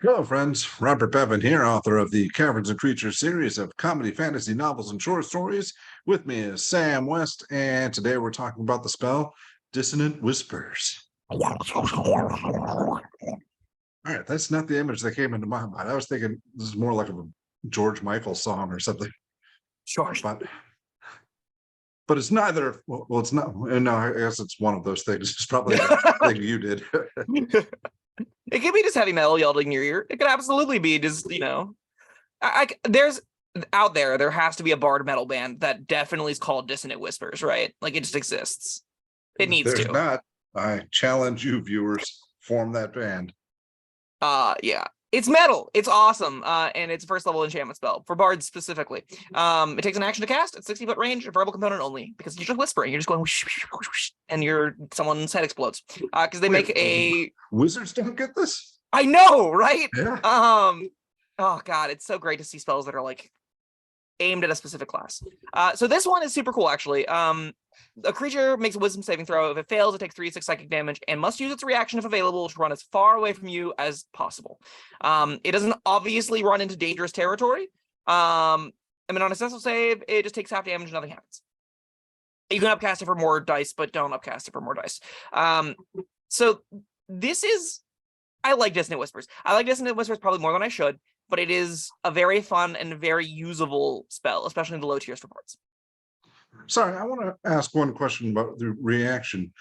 Hello, friends. Robert Bevan here, author of the Caverns and Creatures series of comedy, fantasy novels, and short stories. With me is Sam West, and today we're talking about the spell Dissonant Whispers. All right, that's not the image that came into my mind. I was thinking this is more like a George Michael song or something. Sure. But it's neither. Well, it's not. No, I guess it's one of those things. It's probably the thing you did. It could be just heavy metal yelled in your ear. It could absolutely be just, there's out there has to be a bard metal band that definitely is called Dissonant Whispers, right? Like it just exists. It needs There's to. not. I challenge you, viewers, form that band. Yeah. It's metal. It's awesome. And it's first level enchantment spell for bards specifically. It takes an action to cast at 60-foot range, a verbal component only, because you're just whispering. You're just going whoosh, whoosh, whoosh, whoosh, and someone's head explodes. Because they make a wizards don't get this. I know, right? Yeah. Oh god, it's so great to see spells that are like aimed at a specific class. So this one is super cool, actually. A creature makes a wisdom saving throw. If it fails, it takes 3d6 psychic damage and must use its reaction if available to run as far away from you as possible. It doesn't obviously run into dangerous territory. On a successful save, it just takes half damage and nothing happens. You can upcast it for more dice, but don't upcast it for more dice. So this is... I like Dissonant Whispers. I like Dissonant Whispers probably more than I should, but it is a very fun and very usable spell, especially in the low tiers for bards. Sorry, I want to ask one question about the reaction.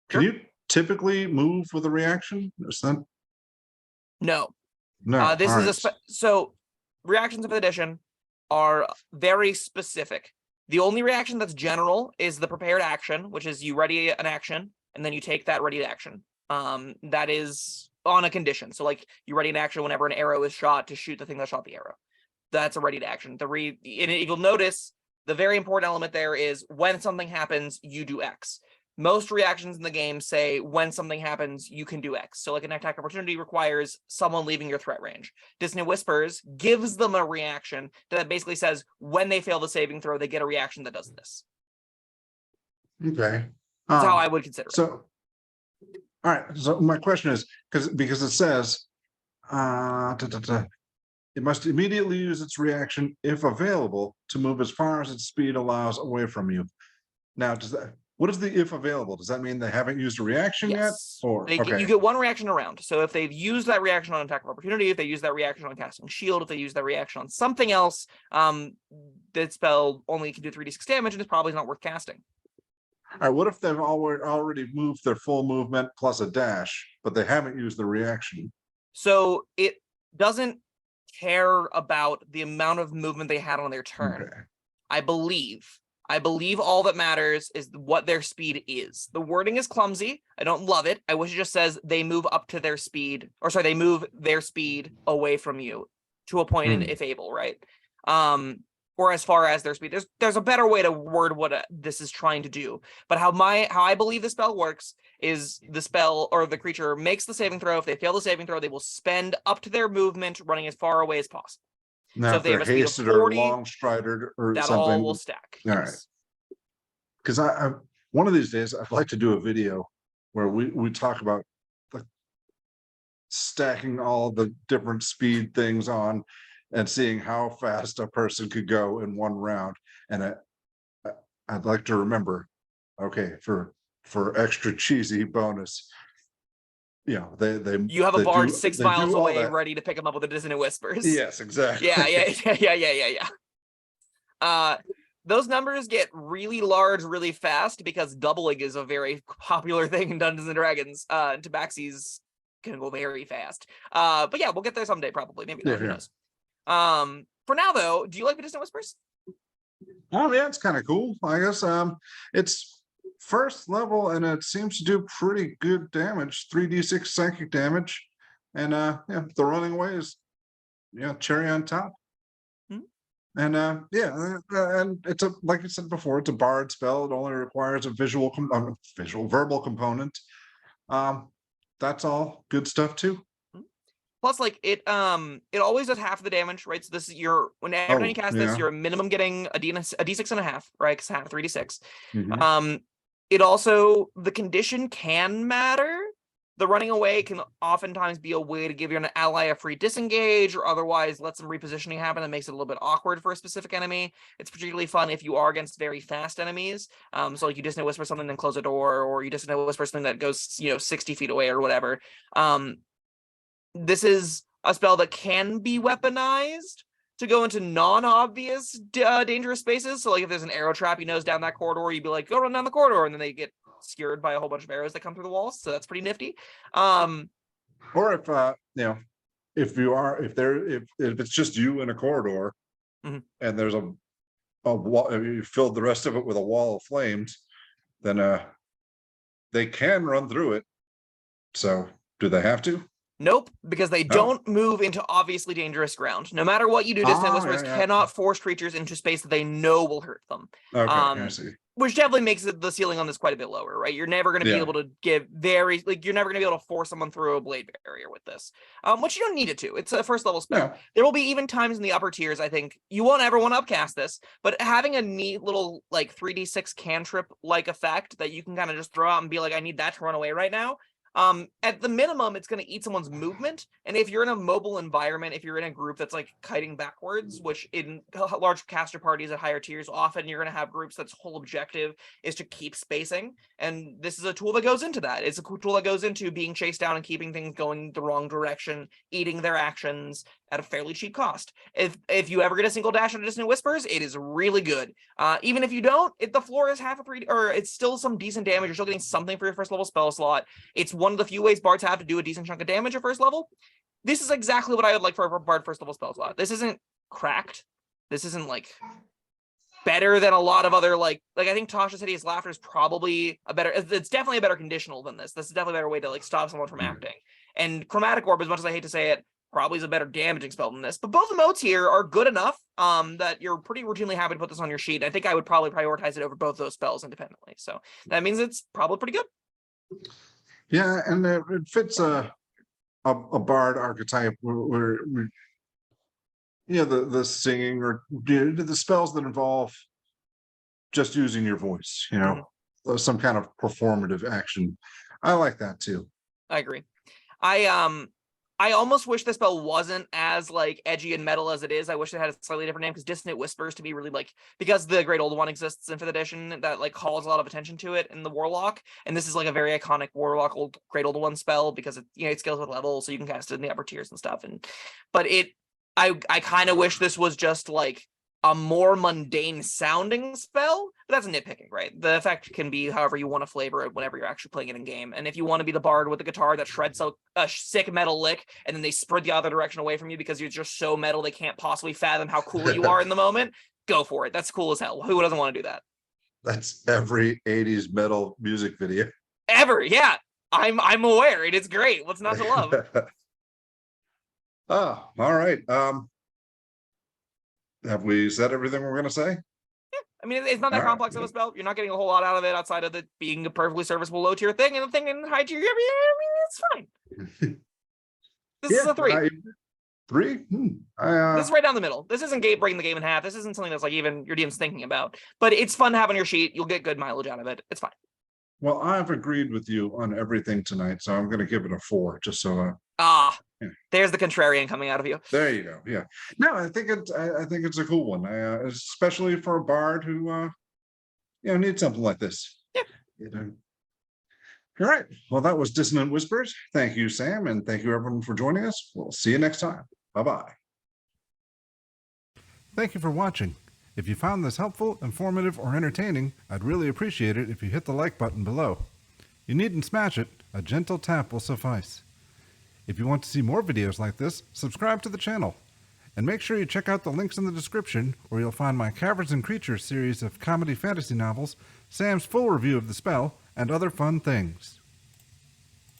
Can Sure. you typically move with a reaction? Is that... No. No. This is so reactions of addition are very specific. The only reaction that's general is the prepared action, which is you ready an action and then you take that ready action. That is on a condition. So like you ready an action whenever an arrow is shot to shoot the thing that shot the arrow. That's a ready action. And you'll notice the very important element there is when something happens, you do X. Most reactions in the game say when something happens, you can do X. So like an attack opportunity requires someone leaving your threat range. Dissonant Whispers gives them a reaction that basically says when they fail the saving throw, they get a reaction that does this. Okay. That's how I would consider it. So, all right. So my question is, because it says, it must immediately use its reaction, if available, to move as far as its speed allows away from you. Now, what is the if available? Does that mean they haven't used a reaction yet? Or you get one reaction around. So if they've used that reaction on attack of opportunity, if they use that reaction on casting shield, if they use that reaction on something else, that spell only can do 3d6 damage and it's probably not worth casting. All right, what if they've already moved their full movement plus a dash, but they haven't used the reaction? So it doesn't care about the amount of movement they had on their turn. Okay. I believe all that matters is what their speed is. The wording is clumsy. I don't love it. I wish it just says they move up to their speed, or sorry, they move their speed away from you to a point if able, right? Or as far as their speed. There's a better way to word what this is trying to do. But how I believe the spell works is the spell or the creature makes the saving throw. If they fail the saving throw, they will spend up to their movement running as far away as possible. Now, so if they're hasted 40, or long strided or that something, all will stack. All right. Because I one of these days I'd like to do a video where we talk about stacking all the different speed things on and seeing how fast a person could go in one round. And I'd like to remember, okay, for extra cheesy bonus, you have a bard 6 miles away ready to pick him up with a Dissonant Whispers. Yes, exactly. Yeah. Those numbers get really large really fast because doubling is a very popular thing in Dungeons and Dragons. Tabaxi's can go very fast. But yeah, we'll get there someday probably. Maybe not. Who knows? For now though, do you like the Dissonant Whispers? Oh yeah, it's kind of cool. I guess it's first level and it seems to do pretty good damage, 3d6 psychic damage, and the running away is cherry on top. And and it's like I said before, it's a bard spell. It only requires a verbal component. That's all good stuff too. Plus, like it always does half the damage, right? So this is whenever you cast this, you're minimum getting a d6 and a half, right? Because half 3d6. It also, the condition can matter. The running away can oftentimes be a way to give your ally a free disengage, or otherwise let some repositioning happen that makes it a little bit awkward for a specific enemy. It's particularly fun if you are against very fast enemies. So like you Dissonant Whisper something, then close a door, or you Dissonant Whisper something that goes 60 feet away or whatever. This is a spell that can be weaponized to go into non-obvious dangerous spaces. So like if there's an arrow trap, down that corridor, you'd be like, go run down the corridor, and then they get skewered by a whole bunch of arrows that come through the walls. So that's pretty nifty. Or if it's just you in a corridor, Mhm. and there's a wall, you filled the rest of it with a wall of flames, then they can run through it. So do they have to? Nope, because they don't move into obviously dangerous ground. No matter what you do, Dissonant Whispers cannot force creatures into space that they know will hurt them. Okay, I see. Which definitely makes the ceiling on this quite a bit lower, right? You're never going to be able to you're never going to be able to force someone through a blade barrier with this, which you don't need it to. It's a first level spell. Yeah. There will be even times in the upper tiers, I think, you won't ever want to upcast this, but having a neat little like 3d6 cantrip like effect that you can kind of just throw out and be like, I need that to run away right now. At the minimum, it's going to eat someone's movement. And if you're in a mobile environment, if you're in a group that's like kiting backwards, which in large caster parties at higher tiers, often you're going to have groups that's whole objective is to keep spacing. And this is a tool that goes into that. It's a tool that goes into being chased down and keeping things going the wrong direction, eating their actions at a fairly cheap cost. If you ever get a single dash on Dissonant Whispers, it is really good. Even if you don't, the floor is half a 3D, or it's still some decent damage. You're still getting something for your first level spell slot. It's one of the few ways bards have to do a decent chunk of damage at first level. This is exactly what I would like for a bard first level spell slot. This isn't cracked. This isn't like better than a lot of other like I think Tasha's Hideous Laughter is probably it's definitely a better conditional than this. This is definitely a better way to like stop someone from acting. And Chromatic Orb, as much as I hate to say it, probably is a better damaging spell than this. But both the modes here are good enough that you're pretty routinely happy to put this on your sheet. I think I would probably prioritize it over both those spells independently. So that means it's probably pretty good. Yeah, and it fits a bard archetype where the singing or the spells that involve just using your voice, some kind of performative action. I like that too. I agree. I almost wish this spell wasn't as like edgy and metal as it is. I wish it had a slightly different name, because Dissonant Whispers to me really like, because the Great Old One exists in 5th edition, that like calls a lot of attention to it in the Warlock, and this is like a very iconic Warlock Great Old One spell because it scales with level, so you can cast it in the upper tiers and stuff. But I kind of wish this was just like a more mundane sounding spell, but that's nitpicking, right? The effect can be however you want to flavor it whenever you're actually playing it in game. And if you want to be the bard with the guitar that shreds a sick metal lick and then they spread the other direction away from you because you're just so metal they can't possibly fathom how cool you are in the moment, go for it. That's cool as hell. Who doesn't want to do that? That's every 80s metal music video ever. Yeah, I'm aware. It is great. What's not to love? Oh, all right. Have we said everything we're going to say? Yeah, I mean, it's not that complex of a spell. You're not getting a whole lot out of it outside of it being a perfectly serviceable low tier thing, and the thing in high tier, it's fine. This is a 3. 3? This is right down the middle. This isn't breaking the game in half. This isn't something that's like even your DM's thinking about, but it's fun to have on your sheet. You'll get good mileage out of it. It's fine. Well, I've agreed with you on everything tonight, so I'm going to give it a 4, just so. There's the contrarian coming out of you. There you go. Yeah. No, I think it's a cool one, especially for a bard who needs something like this. Yeah. All right. Well, that was Dissonant Whispers. Thank you, Sam, and thank you everyone for joining us. We'll see you next time. Bye-bye. Thank you for watching. If you found this helpful, informative, or entertaining, I'd really appreciate it if you hit the like button below. You needn't smash it. A gentle tap will suffice. If you want to see more videos like this, subscribe to the channel. And make sure you check out the links in the description, where you'll find my Caverns Creatures series of comedy fantasy novels, Sam's full review of the spell, and other fun things.